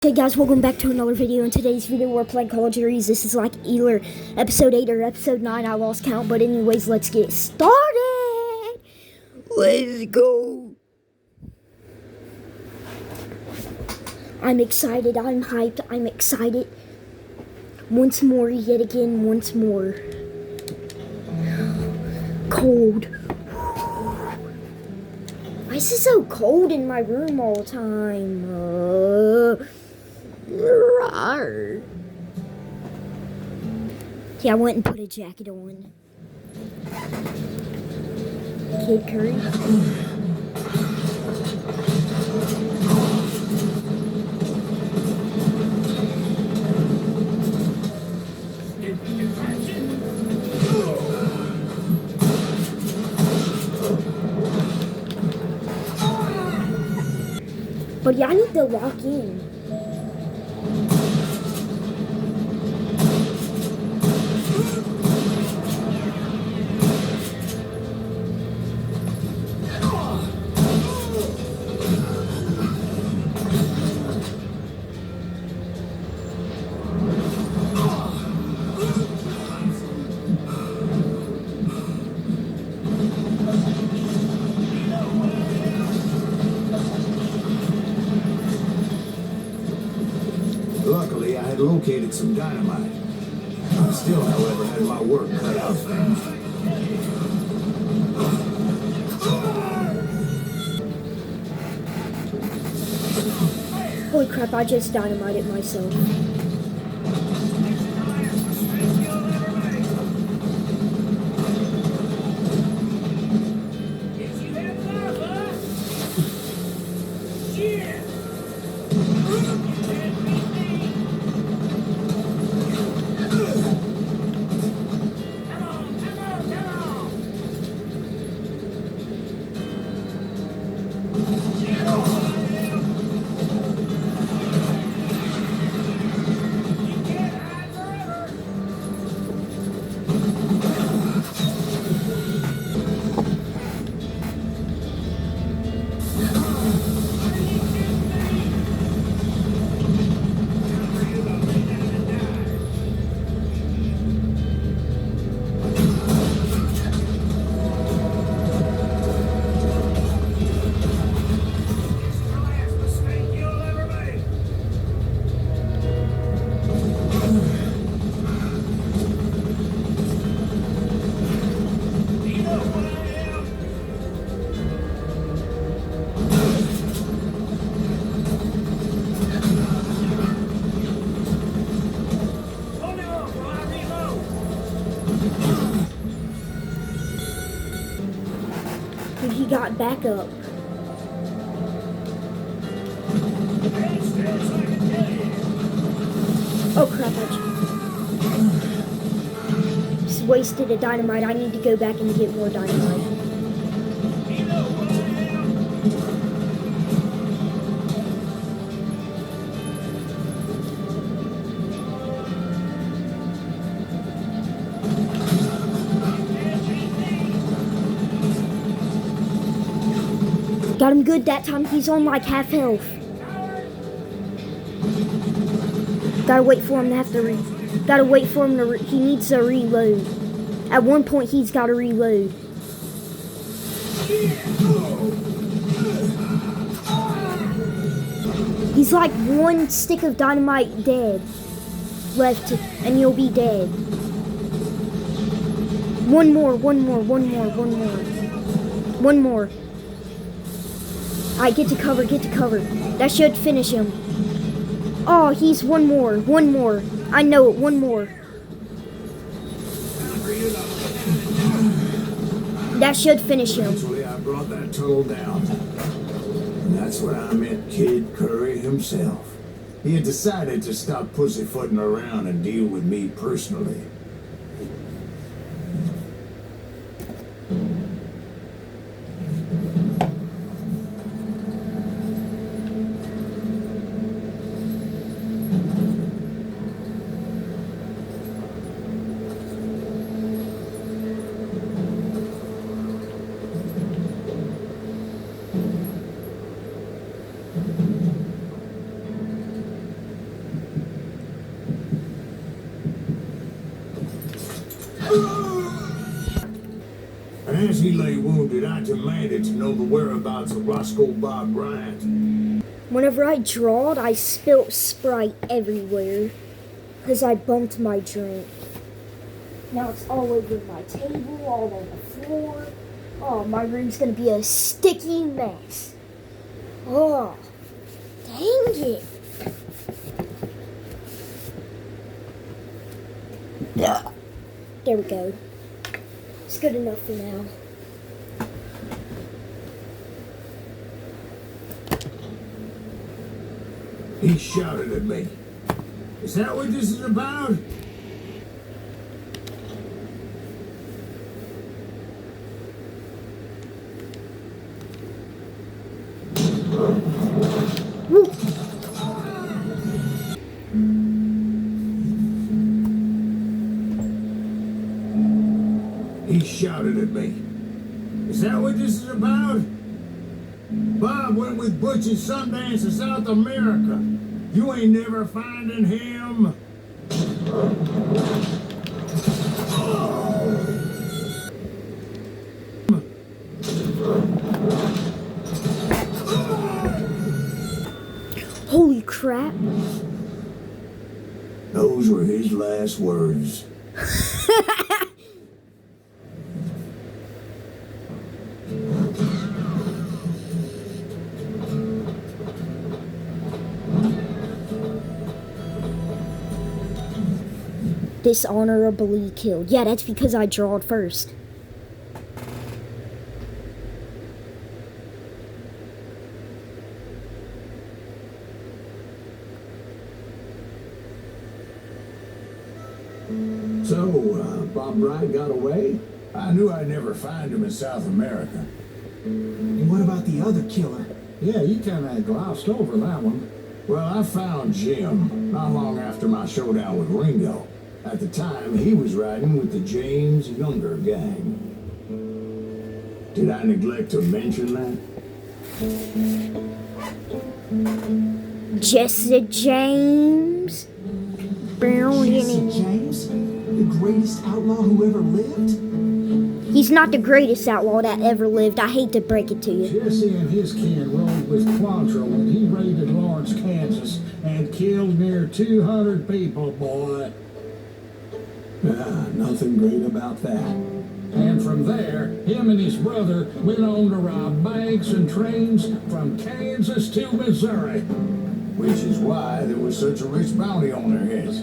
Hey guys, welcome back to another video. In today's video, we're playing Call of Duty. This is like either episode 8 or episode 9. I lost count, but anyways, let's get started. Let's go. I'm excited. I'm hyped. I'm excited. Once more, yet again, once more. Cold. Why is it so cold in my room all the time? Yeah, I went and put a jacket on. Kid Curry. But yeah, I need to lock in. Luckily, I had located some dynamite. I still, however, had my work cut out for me. Holy crap, I just dynamited myself. Dude, he got back up. Oh crap, I just wasted a dynamite. I need to go back and get more dynamite. Got him good that time. He's on like half health. Gotta wait for him to have to gotta wait for him to he needs to reload. At one point he's gotta reload. He's like one stick of dynamite dead left and you'll be dead. One more. Alright, get to cover. That should finish him. Oh, he's one more. I know it, one more. That should finish him. Eventually, I brought that tunnel down. And that's when I met Kid Curry himself. He had decided to stop pussyfooting around and deal with me personally. As he lay wounded, I demanded to know the whereabouts of Roscoe Bob Bryant. Whenever I drawed, I spilt Sprite everywhere. Because I bumped my drink. Now it's all over my table, all on the floor. Oh, my room's gonna be a sticky mess. Oh, dang it. There we go. It's good enough for now. He shouted at me. Is that what this is about? He shouted at me. Is that what this is about? Bob went with Butch and Sundance to South America. You ain't never finding him. Holy crap. Those were his last words. Dishonorably killed. Yeah, that's because I drawed first. So, Bob Bryant got away? I knew I'd never find him in South America. And what about the other killer? Yeah, you kind of glossed over that one. Well, I found Jim not long after my showdown with Ringo. At the time, he was riding with the James Younger gang. Did I neglect to mention that? Jesse James. Jesse James? The greatest outlaw who ever lived? He's not the greatest outlaw that ever lived. I hate to break it to you. Jesse and his kin rode with Quantrill when he raided Lawrence, Kansas, and killed near 200 people, boy. Nothing great about that. And from there, him and his brother went on to rob banks and trains from Kansas to Missouri. Which is why there was such a rich bounty on their heads.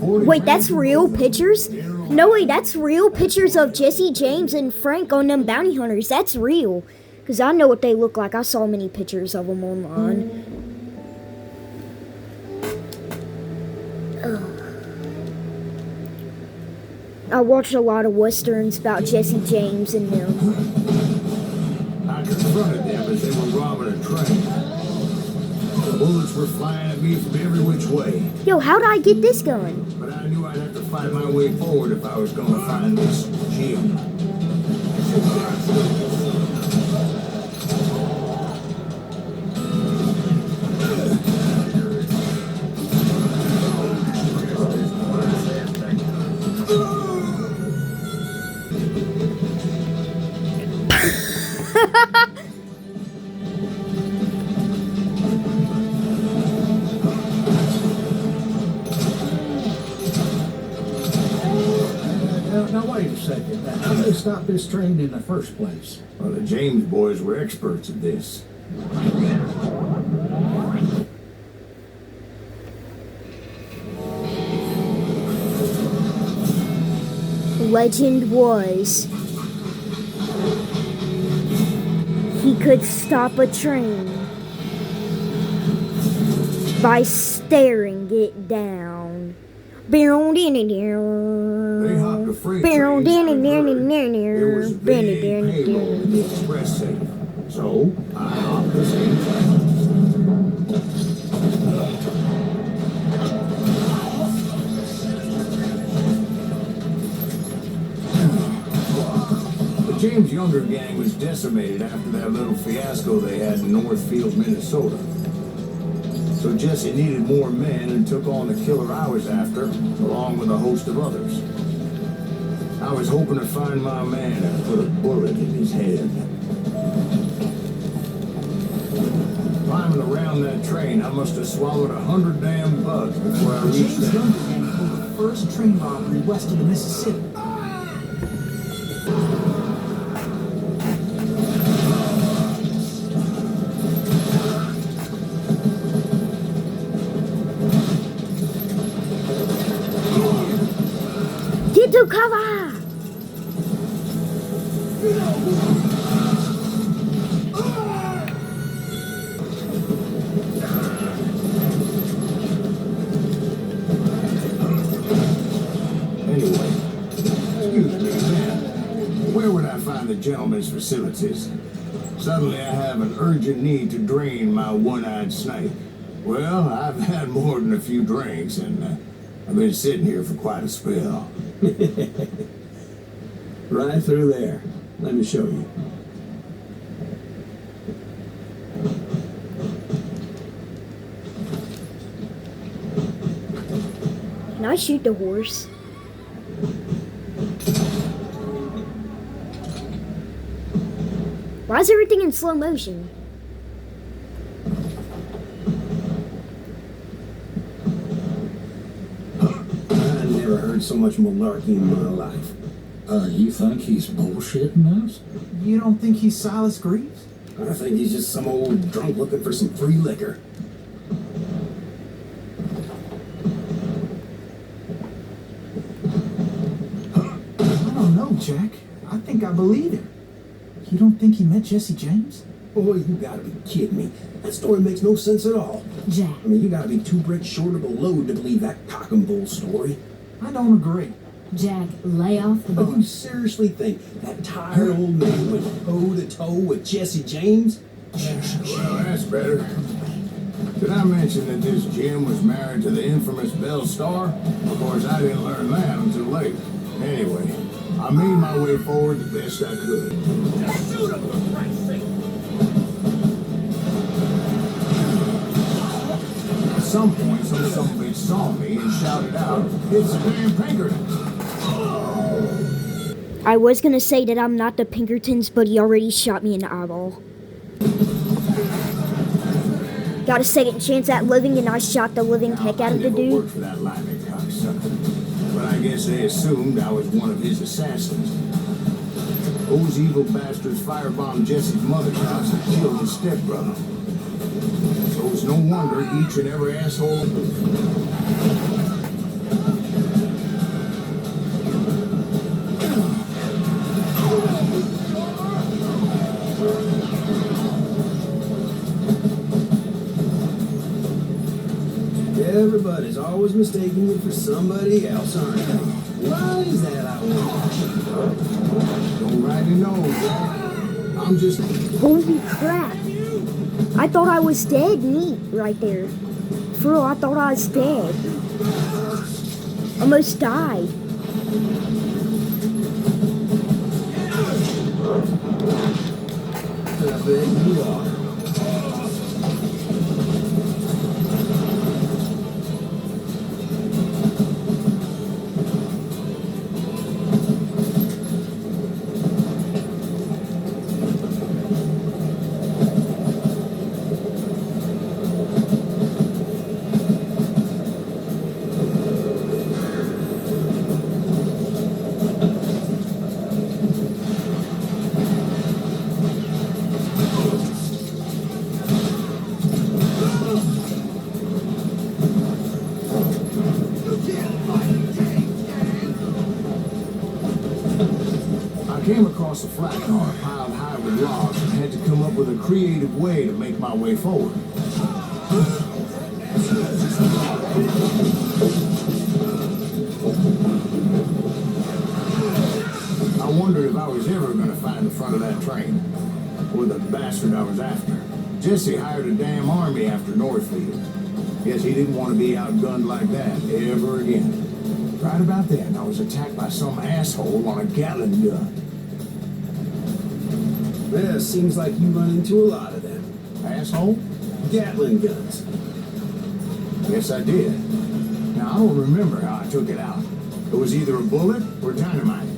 Wait, that's real pictures? No way, that's real pictures of Jesse James and Frank on them bounty hunters. That's real. Because I know what they look like. I saw many pictures of them online. I watched a lot of westerns about Jesse James and them. I confronted them as they were robbing a train. The bullets were flying at me from every which way. Yo, how'd I get this gun? But I knew I'd have to fight my way forward if I was going to find this Jim. Now wait a second. How did they stop this train in the first place? Well, the James boys were experts at this. Legend was he could stop a train by staring it down. They hopped a freight train. There was a big payload in the express safe. So I hopped the same train. The James Younger gang was decimated after that little fiasco they had in Northfield, Minnesota. So Jesse needed more men and took on the killer I was after, along with a host of others. I was hoping to find my man and put a bullet in his head. Climbing around that train, I must have swallowed 100 damn bugs before I reached James that. Younger gang pulled the first train robbery west of the Mississippi. Get to cover! Anyway, excuse me, man. Where would I find the gentleman's facilities? Suddenly I have an urgent need to drain my one-eyed snake. Well, I've had more than a few drinks, and I've been sitting here for quite a spell. Right through there. Let me show you. Can I shoot the horse? Why is everything in slow motion? I never heard so much malarkey in my life. You think he's bullshitting us? You don't think he's Silas Greaves? I think he's just some old drunk looking for some free liquor. I don't know, Jack. I think I believe him. You don't think he met Jesse James? Boy, you gotta be kidding me. That story makes no sense at all. Jack. I mean, you gotta be 2 bricks short of a load to believe that cock and bull story. I don't agree. Jack, lay off the But boy. you seriously think that tired old man went toe to toe with Jesse James? Well, that's better. Did I mention that this Jim was married to the infamous Belle Starr? Of course, I didn't learn that until later. Anyway, I made my way forward the best I could. Shoot him, for Christ's sake! At some point, some bitch saw me and shouted out, "It's the damn Pinkertons!" I was gonna say that I'm not the Pinkertons, but he already shot me in the eyeball. Got a second chance at living, and I shot the living heck out of the I never dude. worked for that limey cocksucker, but I guess they assumed I was one of his assassins. Those evil bastards firebombed Jesse's mother's house and killed his stepbrother. So it's no wonder each and every asshole. Everybody's always mistaking you for somebody else, aren't they? Why is that, I wonder? Don't rightly know, Jack. I'm just. Holy crap. I thought I was dead meat right there. For real, I thought I was dead. Almost died. I bet you are. I came across a flat car piled high with logs and had to come up with a creative way to make my way forward. I wondered if I was ever going to find the front of that train, or the bastard I was after. Jesse hired a damn army after Northfield. Guess he didn't want to be outgunned like that ever again. Right about then, I was attacked by some asshole on a Gatling gun. Yeah, seems like you run into a lot of them. Asshole? Gatling guns. Yes, I did. Now, I don't remember how I took it out. It was either a bullet or dynamite.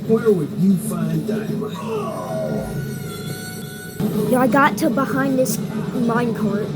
Where would you find dynamite? Yeah, I got to behind this minecart.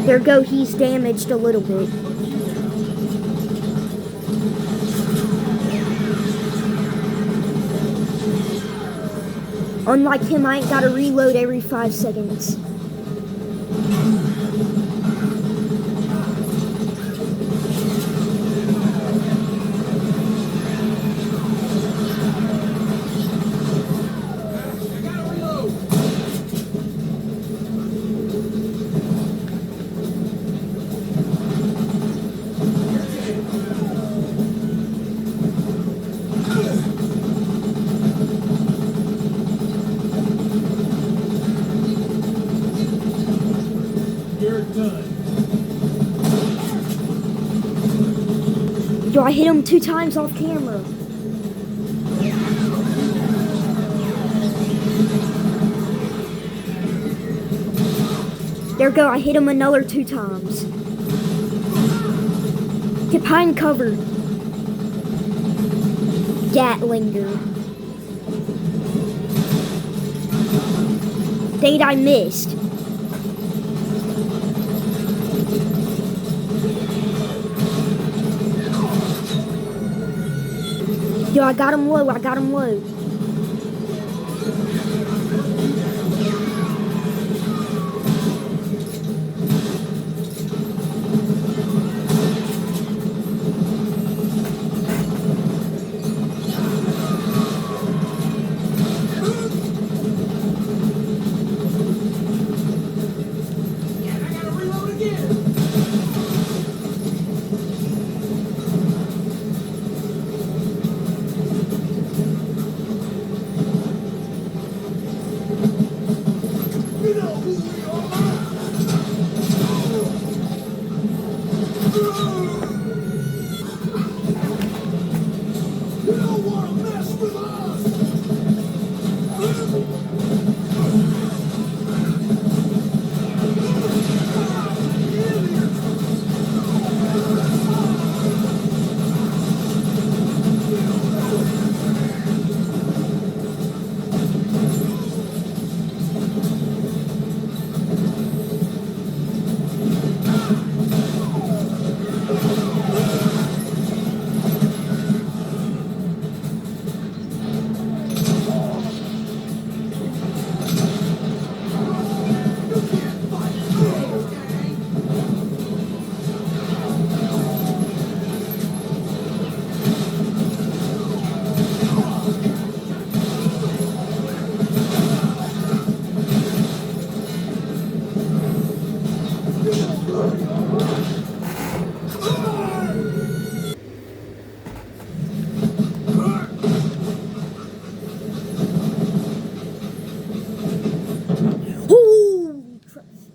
There go, he's damaged a little bit. Unlike him, I ain't gotta reload every 5 seconds. Yo, I hit him 2 times off camera. There go, I hit him another 2 times. Get behind cover. Gatlinger. Dang it, I missed. Yo, I got him low, I got him low.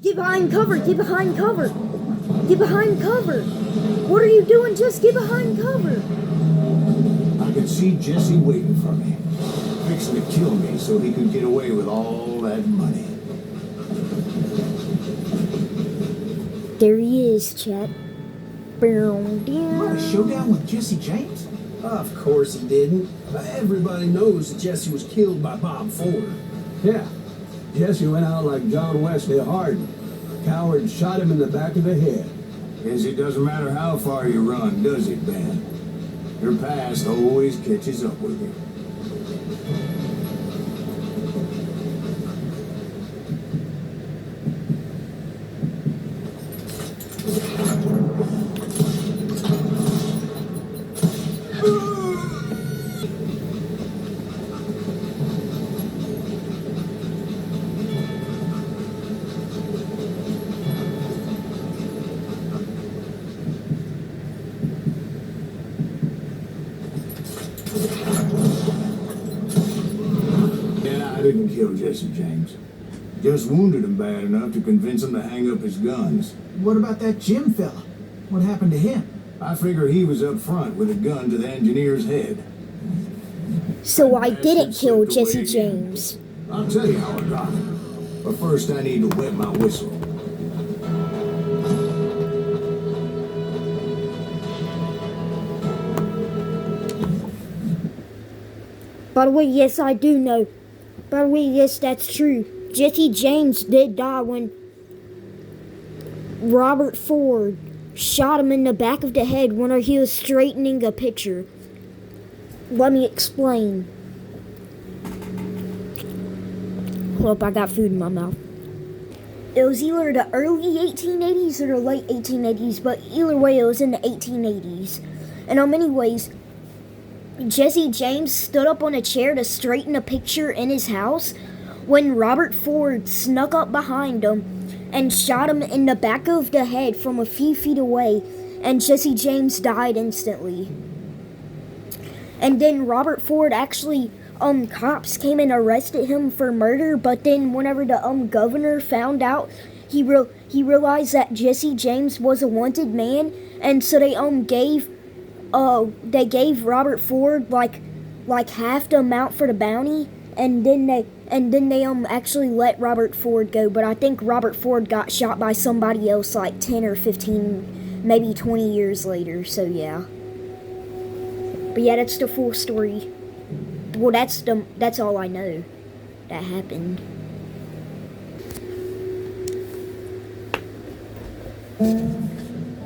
Get behind cover, get behind cover. Get behind cover. What are you doing? Just get behind cover. I could see Jesse waiting for me, fixing to kill me so he could get away with all that money. There he is, chat. What, a showdown with Jesse James? Of course he didn't. Everybody knows that Jesse was killed by Bob Ford. Yeah, Jesse went out like John Wesley Hardin. Coward shot him in the back of the head. Guess it doesn't matter how far you run, does it, Ben? Your past always catches up with you. I didn't kill Jesse James. Just wounded him bad enough to convince him to hang up his guns. What about that Jim fella? What happened to him? I figure he was up front with a gun to the engineer's head. So I didn't kill Jesse James. I'll tell you how I got him. But first I need to wet my whistle. By the way, yes, I do know. By the way, yes, that's true. Jesse James did die when Robert Ford shot him in the back of the head when he was straightening a picture. Let me explain. Hold up, I got food in my mouth. It was either the early 1880s or the late 1880s, but either way, it was in the 1880s. And anyways, Jesse James stood up on a chair to straighten a picture in his house when Robert Ford snuck up behind him and shot him in the back of the head from a few feet away, and Jesse James died instantly. And then Robert Ford actually, cops came and arrested him for murder, but then whenever the, governor found out, he realized that Jesse James was a wanted man, and so they gave Robert Ford like half the amount for the bounty, and then they actually let Robert Ford go. But I think Robert Ford got shot by somebody else like 10 or 15, maybe 20 years later. So yeah. But yeah, that's the full story. Well, that's all I know that happened.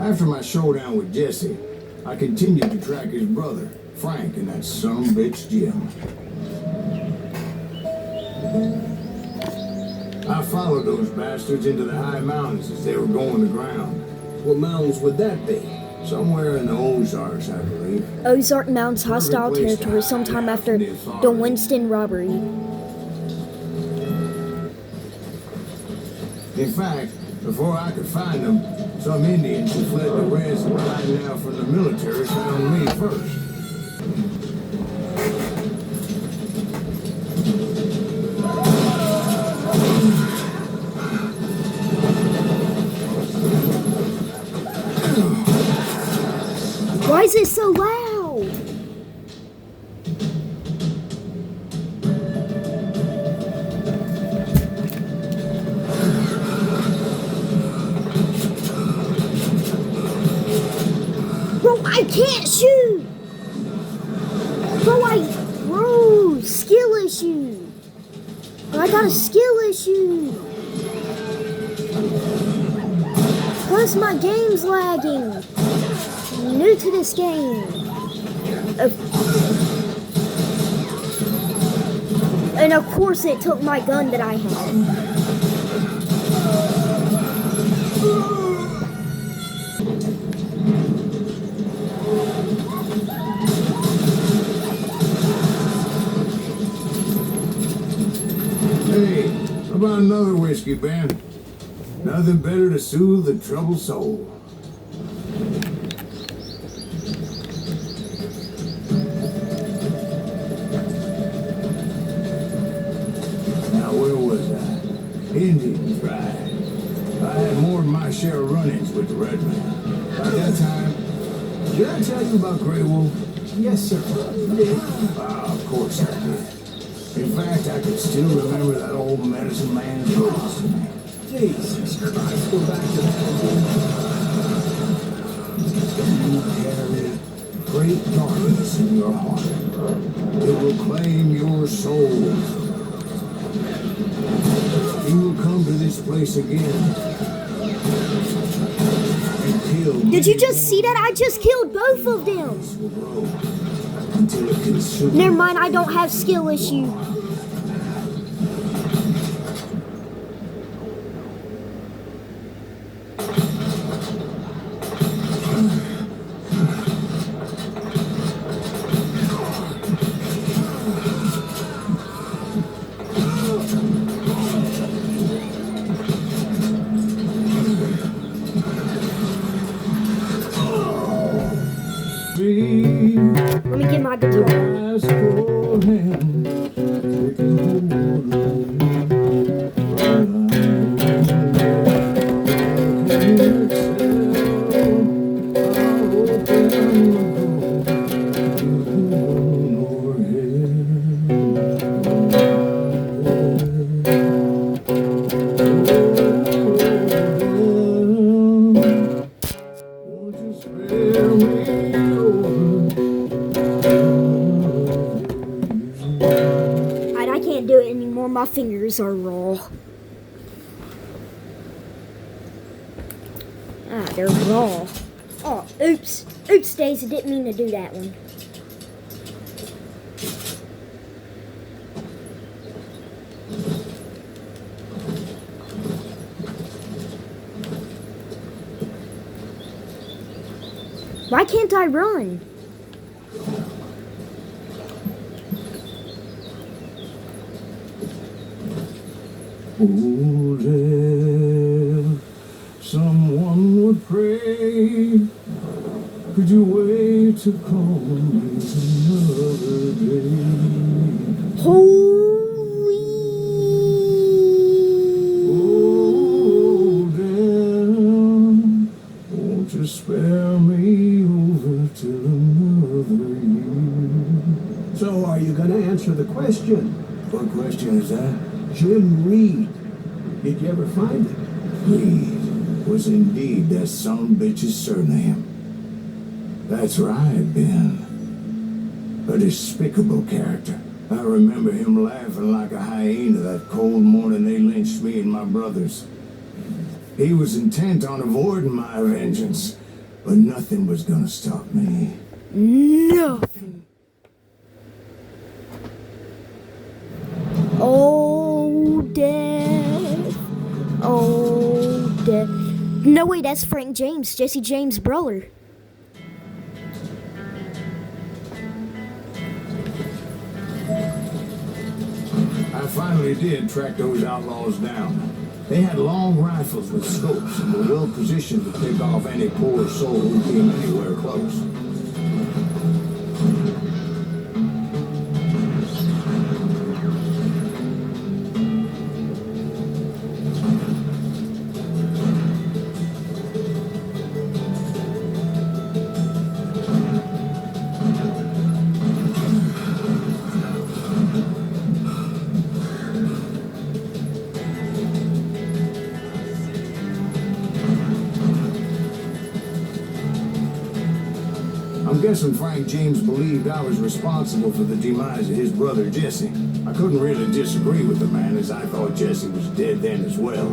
After my showdown with Jesse, I continued to track his brother, Frank, and that sumbitch Jim. I followed those bastards into the high mountains as they were going to ground. What mountains would that be? Somewhere in the Ozarks, I believe. Ozark Mountains hostile territory sometime after the Winston robbery. In fact, before I could find them, some Indians who fled the reds and hiding out from the military found me first. Why is it so loud? Bro, I can't shoot! Bro, skill issue. I got a skill issue. Plus my game's lagging. New to this game. And of course it took my gun that I had. Hey, how about another whiskey, Ben? Nothing better to soothe the troubled soul. Indians, right. I had more than my share of run-ins with the red man. By that time, did I tell you about Grey Wolf? Yes, sir. Of course I did. In fact, I could still remember that old medicine man's voice to me. Jesus Christ, go back to that again. You carry great darkness in your heart. It will claim your soul. You will come to this place again and kill. Did you just see that? I just killed both of them. Until it consumes. Never mind, I don't have skill issue. Let me get my guitar. Ask for him. when my fingers are raw. Ah, they're raw. Oh, oops. Oops, Daisy, didn't mean to do that one. Why can't I run? Oh, there, someone would pray. Could you wait to call me another day? Holy. Oh, damn, won't you spare me over till another year? So are you going to answer the question? What question is that? Jim Reed. Did you ever find it? Reed was indeed that son of a bitch's surname. That's right, Ben. A despicable character. I remember him laughing like a hyena that cold morning they lynched me and my brothers. He was intent on avoiding my vengeance, but nothing was gonna stop me. Nothing. Oh, death. Oh, death. No way, that's Frank James, Jesse James' brother. I finally did track those outlaws down. They had long rifles with scopes and were well positioned to pick off any poor soul who came anywhere close. I'm guessing Frank James believed I was responsible for the demise of his brother Jesse. I couldn't really disagree with the man, as I thought Jesse was dead then as well.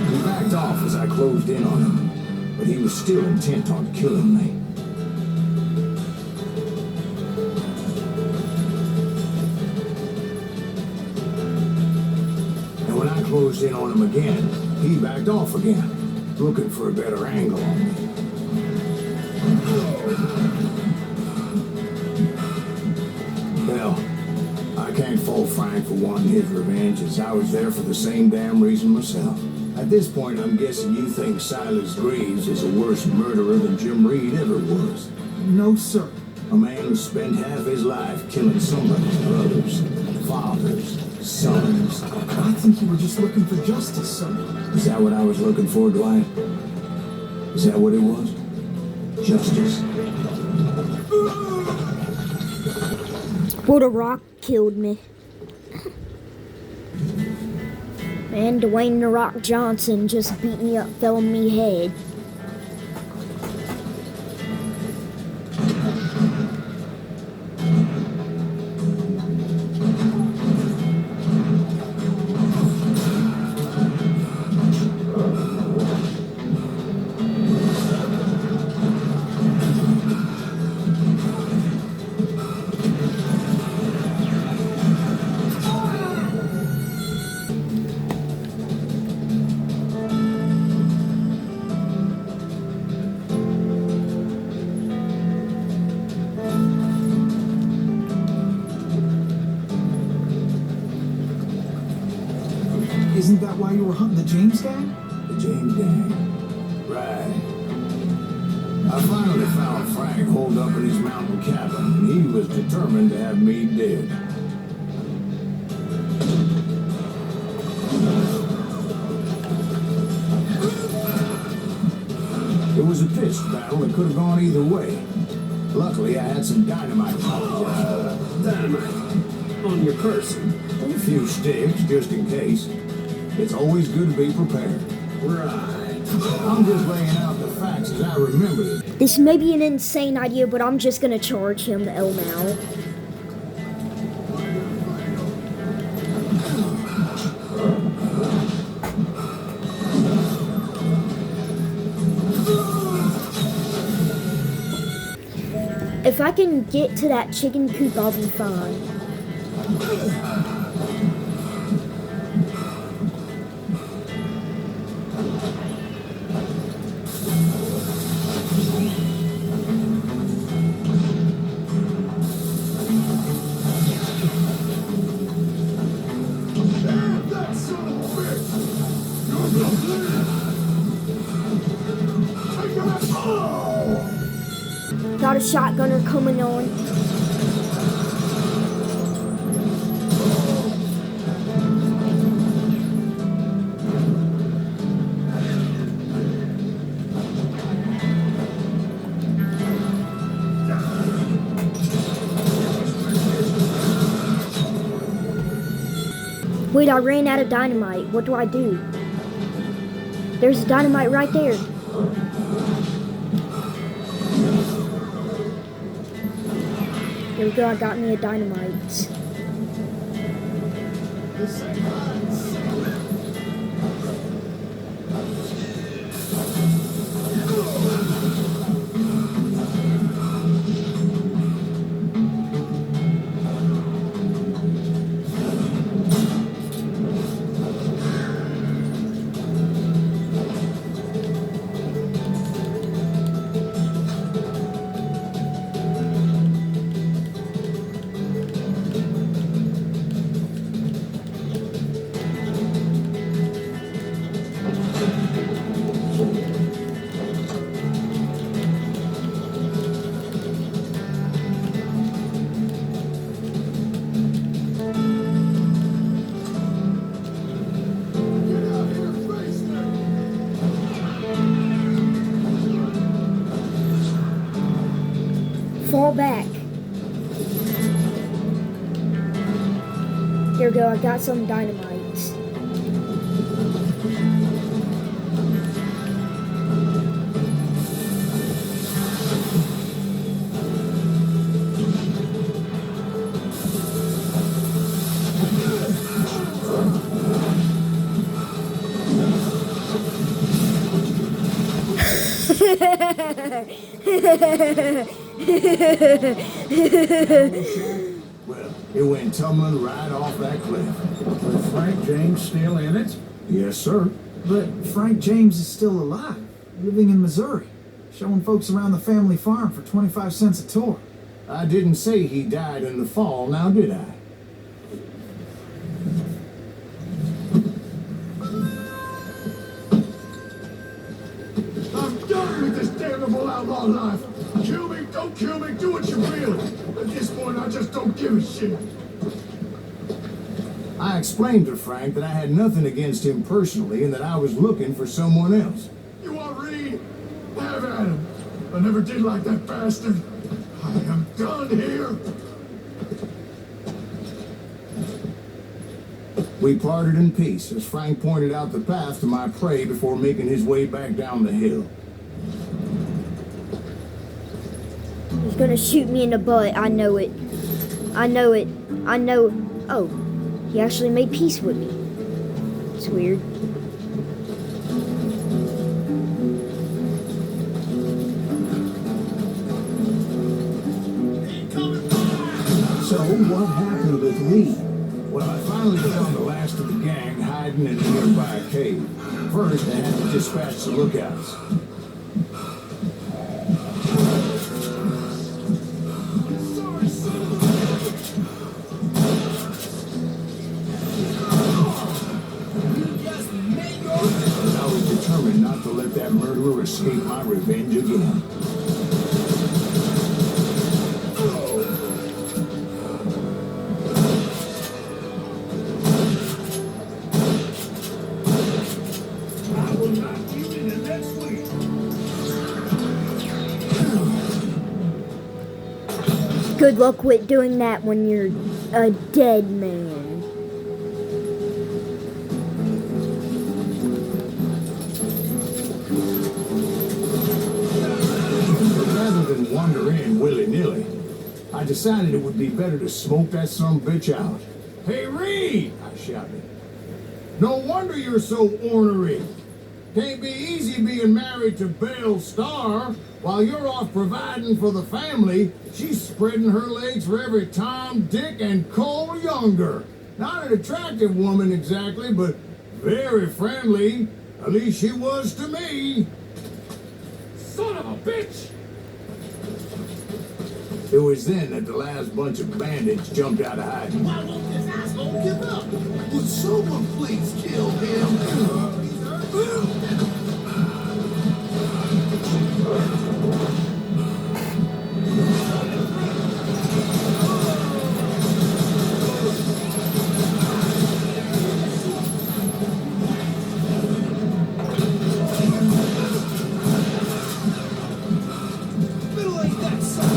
He backed off as I closed in on him, but he was still intent on killing me. And when I closed in on him again, he backed off again, looking for a better angle on me. Hell, I can't fault Frank for wanting his revenge, as I was there for the same damn reason myself. At this point, I'm guessing you think Silas Greaves is a worse murderer than Jim Reed ever was. No, sir. A man who spent half his life killing somebody's brothers, fathers, sons. I think you were just looking for justice, sir. Is that what I was looking for, Dwight? Is that what it was? Justice. Well, the rock killed me. And Dwayne "The Rock" Johnson just beat me up, fell on me head. Isn't that why you were hunting the James gang? The James gang. Right. I finally found Frank holed up in his mountain cabin, and he was determined to have me dead. It was a pitched battle that could have gone either way. Luckily, I had some dynamite. Dynamite. On your person. A few sticks, just in case. It's always good to be prepared. Right. I'm just laying out the facts as I remember them. This may be an insane idea, but I'm just gonna charge him L now. If I can get to that chicken coop, I'll be fine. Damn that son of a bitch! You're gonna bleed! Take that! Oh! Got a shotgunner coming on. Wait, I ran out of dynamite. What do I do? There's dynamite right there. There we go, I got me a dynamite. Fall back. Here we go, I got some dynamite. Well, it went tumbling right off that cliff. Was Frank James still in it? Yes, sir. But Frank James is still alive, living in Missouri, showing folks around the family farm for 25 cents a tour. I didn't say he died in the fall, now did I? I'm done with this damnable outlaw life. Kill me, don't kill me, do what you will. At this point, I just don't give a shit. I explained to Frank that I had nothing against him personally and that I was looking for someone else. You want Reed? Have at him. I never did like that bastard. I am done here. We parted in peace as Frank pointed out the path to my prey before making his way back down the hill. He's gonna shoot me in the butt. I know it. I know it. I know. Oh, he actually made peace with me. It's weird. So what happened with Reed? Well, I finally found the last of the gang hiding in a nearby cave. First, I had to dispatch the lookouts. I was determined not to let that murderer escape my revenge again. Good luck with doing that when you're a dead man. Rather than wander in willy-nilly, I decided it would be better to smoke that sumbitch out. Hey, Reed! I shouted. No wonder you're so ornery. Can't be easy being married to Belle Starr while you're off providing for the family. She's spreading her legs for every Tom, Dick, and Cole Younger. Not an attractive woman exactly, but very friendly. At least she was to me. Son of a bitch! It was then that the last bunch of bandits jumped out of hiding. Why won't this asshole give up? Would someone please kill him? Middle-aged that son.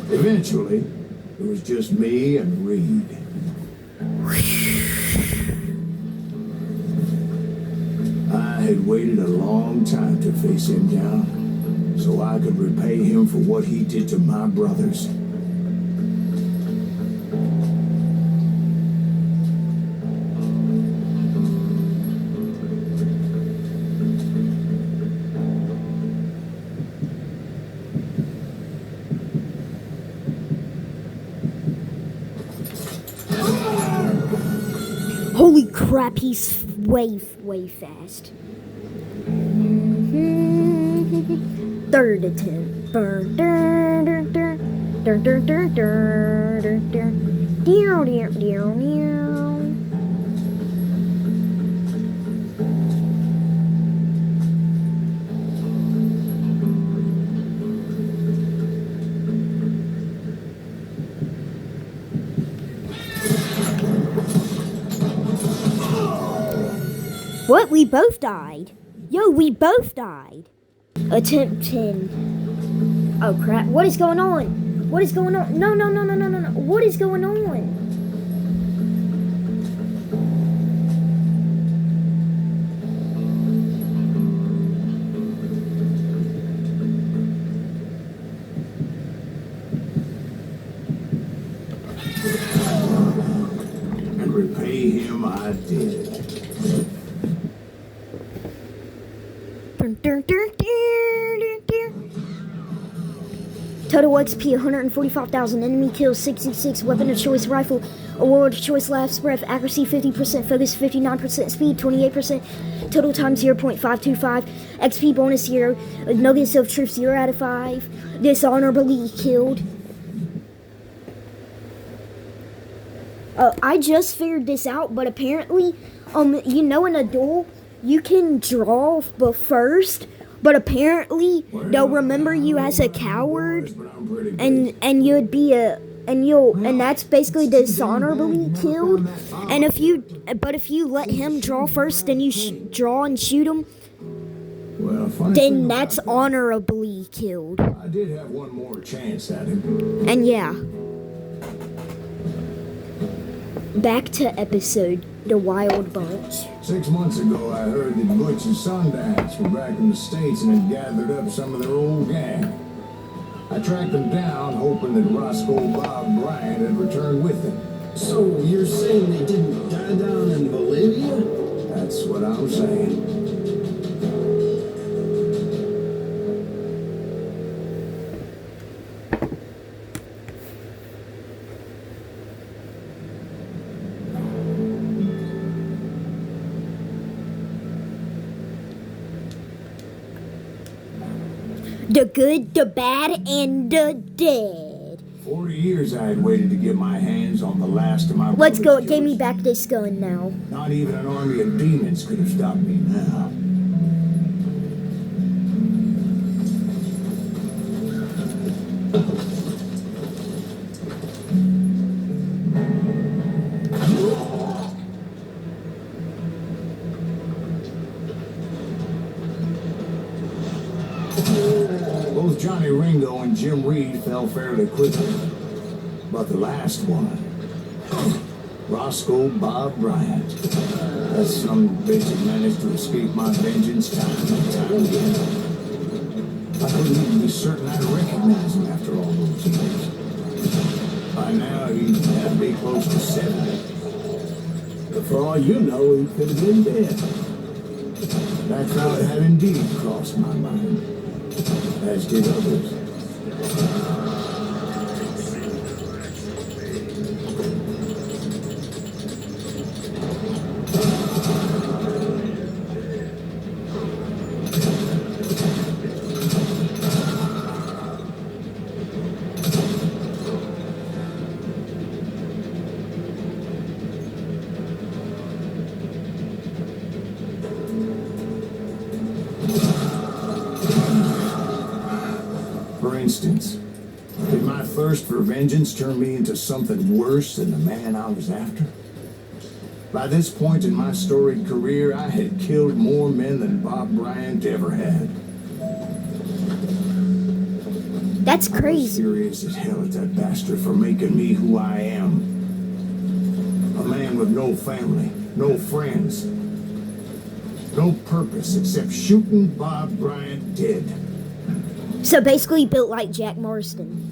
Eventually, it was just me and Reed. I had waited a long time to face him down, so I could repay him for what he did to my brothers. Holy crap, he's way fast. Third attempt. What? We both died. Yo, we both died. Attempt 10. Oh crap. What is going on? What is going on? No. What is going on? And repay him I did. Total XP 145,000. Enemy kills 66. Weapon of choice rifle. Award of choice last breath. Accuracy 50%. Focus 59%. Speed 28%. Total time 0.525. XP bonus 0. Nuggets of truth 0 out of 5. Dishonorably killed. I just figured this out, but apparently, you know, in a duel, you can draw first, but apparently they'll remember you as a coward, and you'd be and that's basically dishonorably killed. And if you let him draw first, then you draw and shoot him, then that's honorably killed. I did have one more chance at him. And yeah. Back to episode The Wild Bunch. 6 months ago, I heard that Butch and Sundance were back in the States and had gathered up some of their old gang. I tracked them down, hoping that Roscoe Bob Bryant had returned with them. So you're saying they didn't die down in Bolivia? That's what I'm saying. The good, the bad, and the dead. 40 years I had waited to get my hands on the last of my Let's go. brother's Give me killers. back this gun now. Not even an army of demons could have stopped me now. Both Johnny Ringo and Jim Reed fell fairly quickly. But the last one, Roscoe Bob Bryant, that son of a bitch had managed to escape my vengeance time and time again. I couldn't even be certain I'd recognize him after all those years. By now, he'd have to be close to 70. But for all you know, he could have been dead. That thought had indeed crossed my mind, as did others. For instance, did my thirst for vengeance turn me into something worse than the man I was after? By this point in my storied career, I had killed more men than Bob Bryant ever had. That's I was crazy. furious as hell at that bastard for making me who I am. A man with no family, no friends, no purpose except shooting Bob Bryant dead. So basically built like Jack Marsden.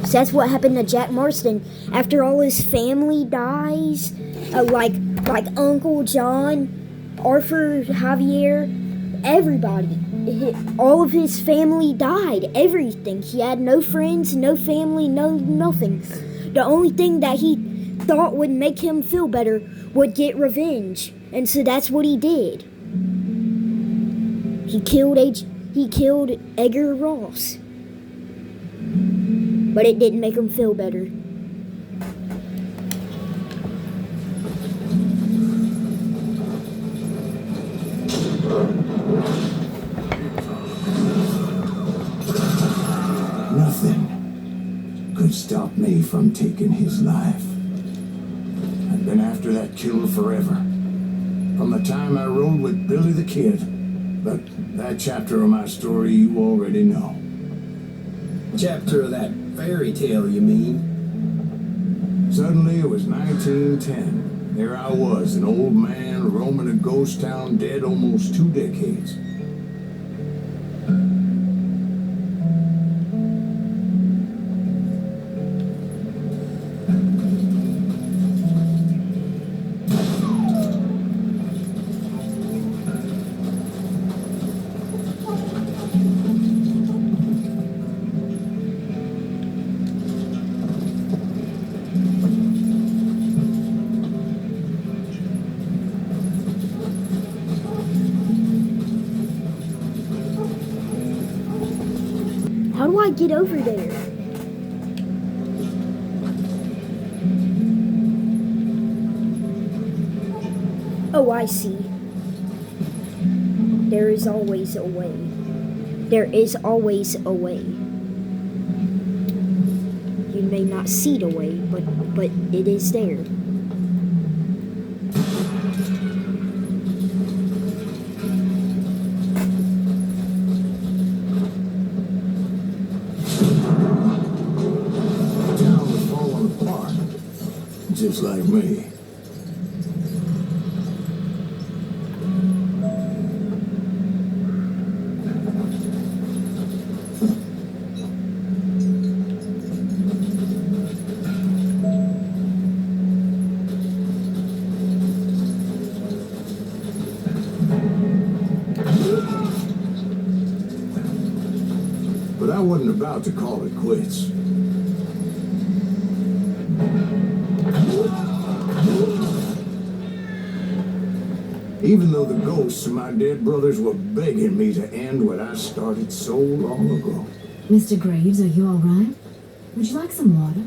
So that's what happened to Jack Marsden. After all his family dies, like Uncle John, Arthur, Javier, everybody. All of his family died. Everything. He had no friends, no family, no nothing. The only thing that he thought would make him feel better would get revenge. And so that's what he did. He killed Edgar Ross. But it didn't make him feel better. Nothing could stop me from taking his life. I've been after that killer forever. From the time I rode with Billy the Kid. But that chapter of my story you already know. Chapter of that fairy tale, you mean? Suddenly it was 1910. There I was, an old man roaming a ghost town dead almost 2 decades. How do I get over there? Oh, I see. There is always a way. There is always a way. You may not see the way, but it is there. Town was falling apart, just like me. But I wasn't about to call it quits. Even though the ghosts of my dead brothers were begging me to end what I started so long ago. Mr. Graves, are you all right? Would you like some water?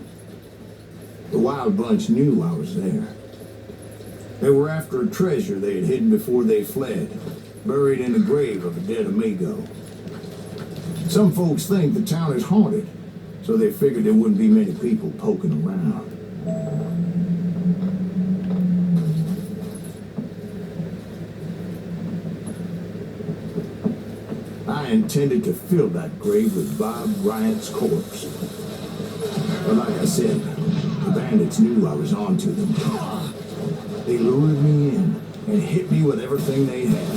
The Wild Bunch knew I was there. They were after a treasure they had hidden before they fled, buried in the grave of a dead amigo. Some folks think the town is haunted, so they figured there wouldn't be many people poking around. I intended to fill that grave with Bob Bryant's corpse. But like I said, the bandits knew I was onto them. They lured me in and hit me with everything they had.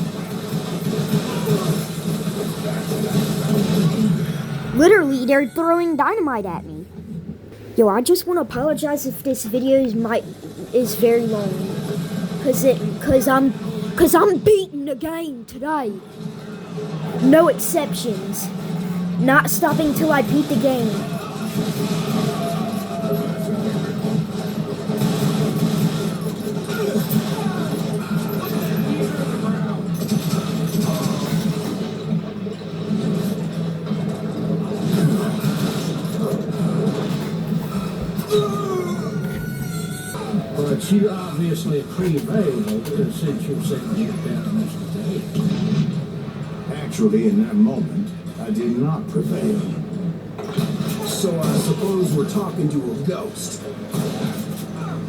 Literally, they're throwing dynamite at me. Yo, I just want to apologize if this video is very long, cause I'm beating the game today. No exceptions. Not stopping till I beat the game. But you obviously prevailed since you said you were down Mr. Davis. Actually, in that moment, I did not prevail. So I suppose we're talking to a ghost.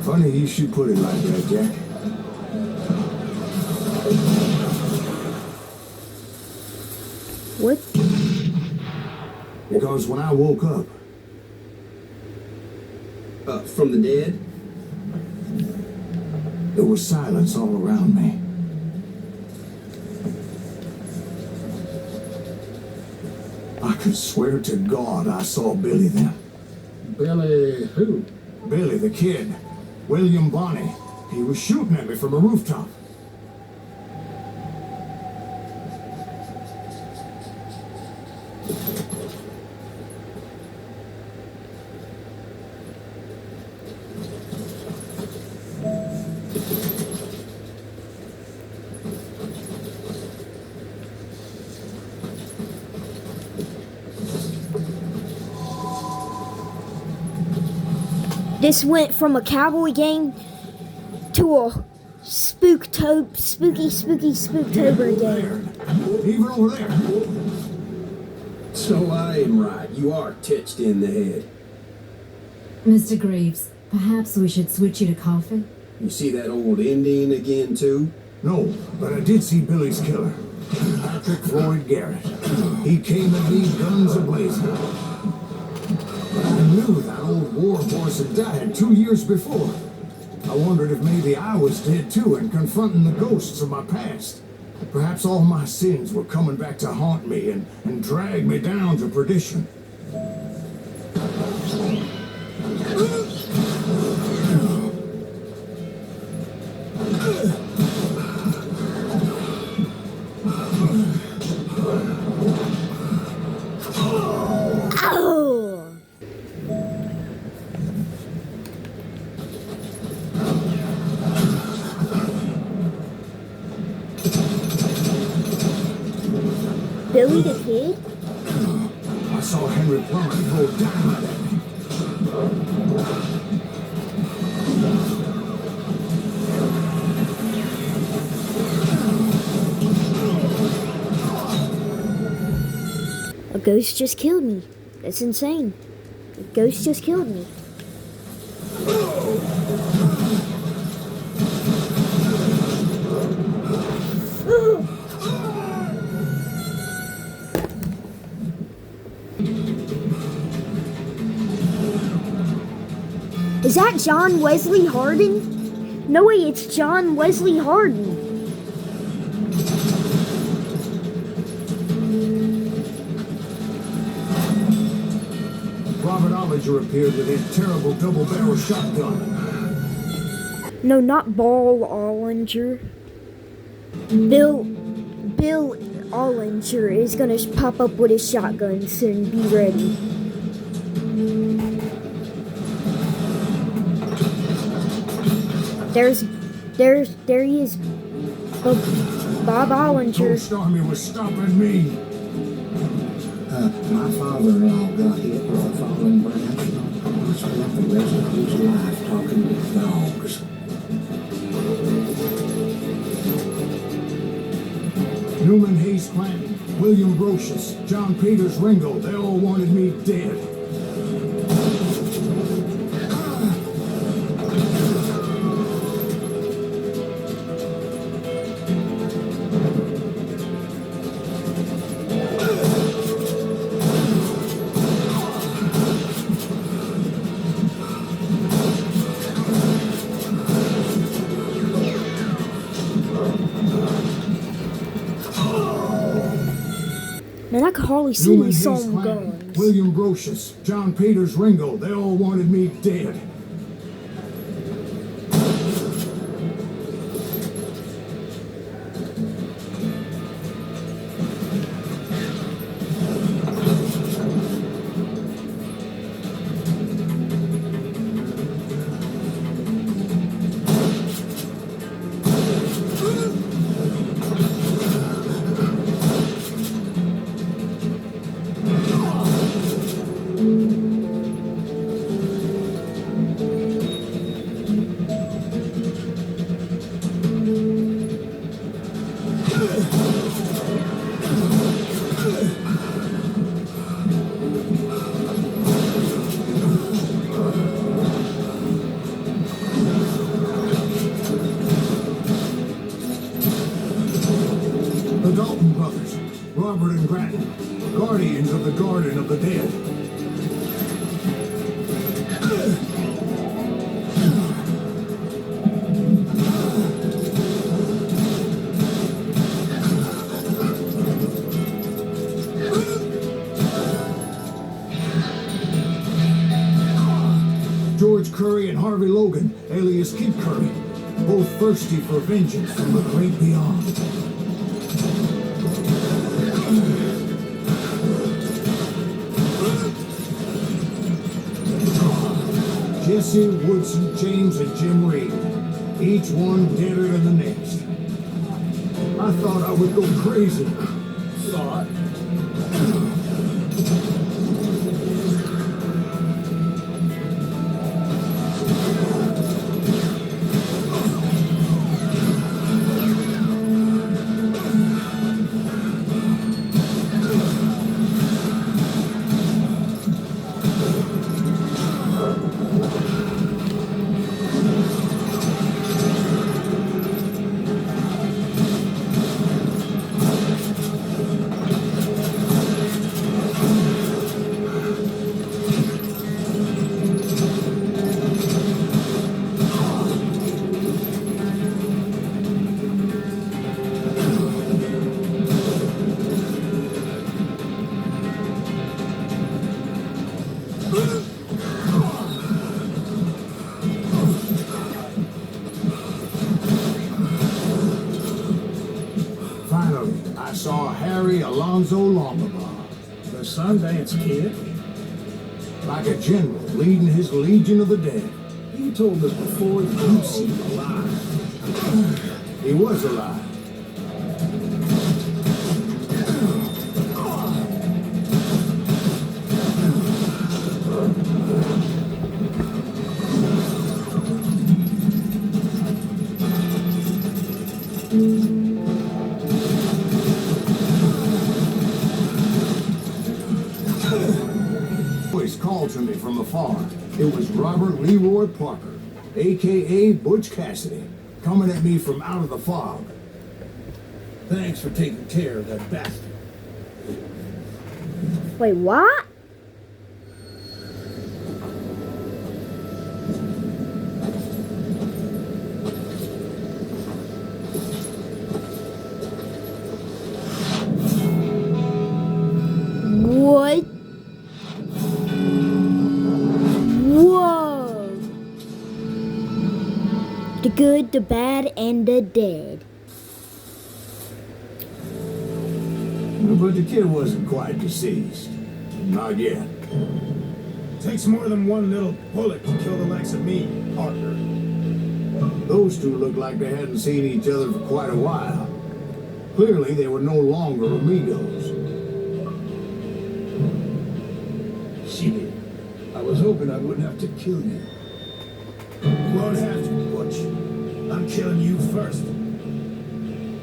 Funny you should put it like that, Jack. What? Because when I woke up, From the dead? there was silence all around me. I could swear to God I saw Billy then. Billy who? Billy the kid. William Bonney. He was shooting at me from a rooftop. This went from a cowboy game to a spooky spooktober game. Even over there. So I am right. You are titched in the head. Mr. Graves, perhaps we should switch you to coffee? You see that old Indian again, too? No, but I did see Billy's killer. Patrick Floyd Garrett. He came at me guns a-blazing. But I knew that old war horse had died 2 years before. I wondered if maybe I was dead too and confronting the ghosts of my past. Perhaps all my sins were coming back to haunt me and drag me down to perdition. Oh! Billy the Kid? I saw Henry Plummer throw dynamite at me. A ghost just killed me. That's insane. A ghost just killed me. Is that John Wesley Hardin? No way, it's John Wesley Hardin. Robert Ollinger appeared with his terrible double-barrel shotgun. No, not Ball Ollinger. Bill Ollinger is gonna pop up with his shotgun soon. Be ready. There he is. Bob Ollinger. Ghost Army was stopping me. My father-in-law got hit with a falling branch. He spent the rest of his life talking with dogs. Newman Hayes Clanton, William Brocious, John Peters Ringo, they all wanted me dead. Man, I could hardly see Newman me Hayes some Clanton, guns. William Brocious, John Peters Ringo, they all wanted me dead. The Dalton brothers, Robert and Grattan, guardians of the Garden of the Dead. George Curry and Harvey Logan, alias Kid Curry, both thirsty for vengeance from the great beyond. Jesse, Woodson, James, and Jim Reed, each one deader than the next. I thought I would go crazy. Thought. Finally, I saw Harry Alonzo Longabaugh, The Sundance Kid? like a general leading his legion of the dead. You told us before that you seemed alive. He was alive. call to me from afar. It was Robert Leroy Parker, a.k.a. Butch Cassidy, coming at me from out of the fog. Thanks for taking care of that bastard. Wait, what? What? Whoa. The good, the bad, and the dead. But the kid wasn't quite deceased. Not yet. Takes more than one little bullet to kill the likes of me, Parker. Those two looked like they hadn't seen each other for quite a while. Clearly, they were no longer amigos. Shit. I was hoping I wouldn't have to kill you. You won't have to, Butch. I'm killing you first.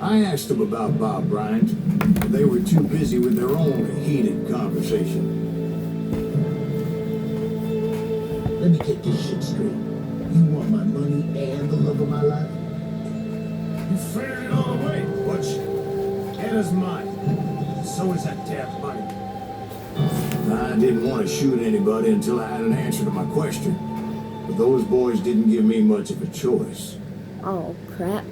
I asked them about Bob Bryant, but they were too busy with their own heated conversation. Let me get this shit straight. You want my money and the love of my life? You figured it all away, Butch. Anna's mine. So is that damn money. I didn't want to shoot anybody until I had an answer to my question, but those boys didn't give me much of a choice. Oh, crap.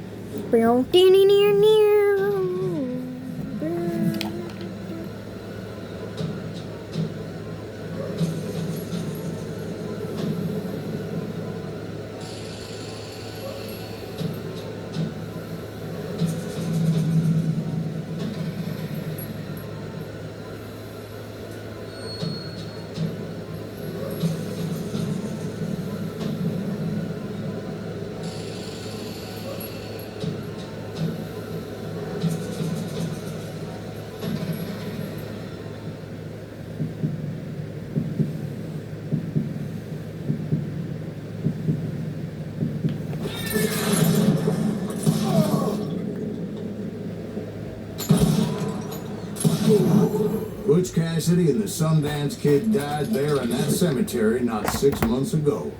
Butch Cassidy and the Sundance Kid died there in that cemetery not 6 months ago.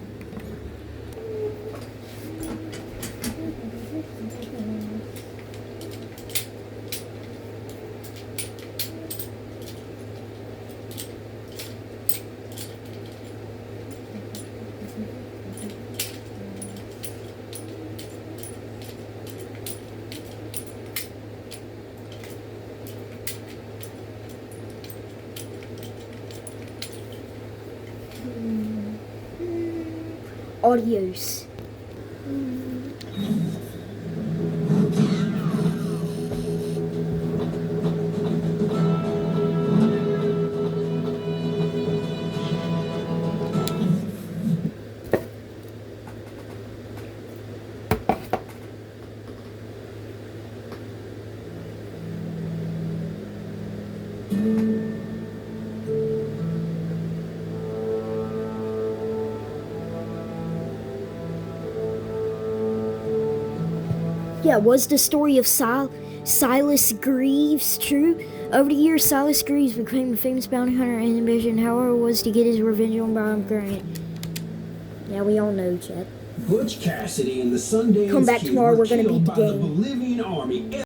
Adios. Yeah, was the story of Silas Greaves true? Over the years, Silas Greaves became a famous bounty hunter and ambition, however, was to get his revenge on Bob Bryant. Yeah, we all know, Chad. Butch Cassidy and the Sundance Come back Kid tomorrow, were we're gonna killed beat the by the game. Bolivian army.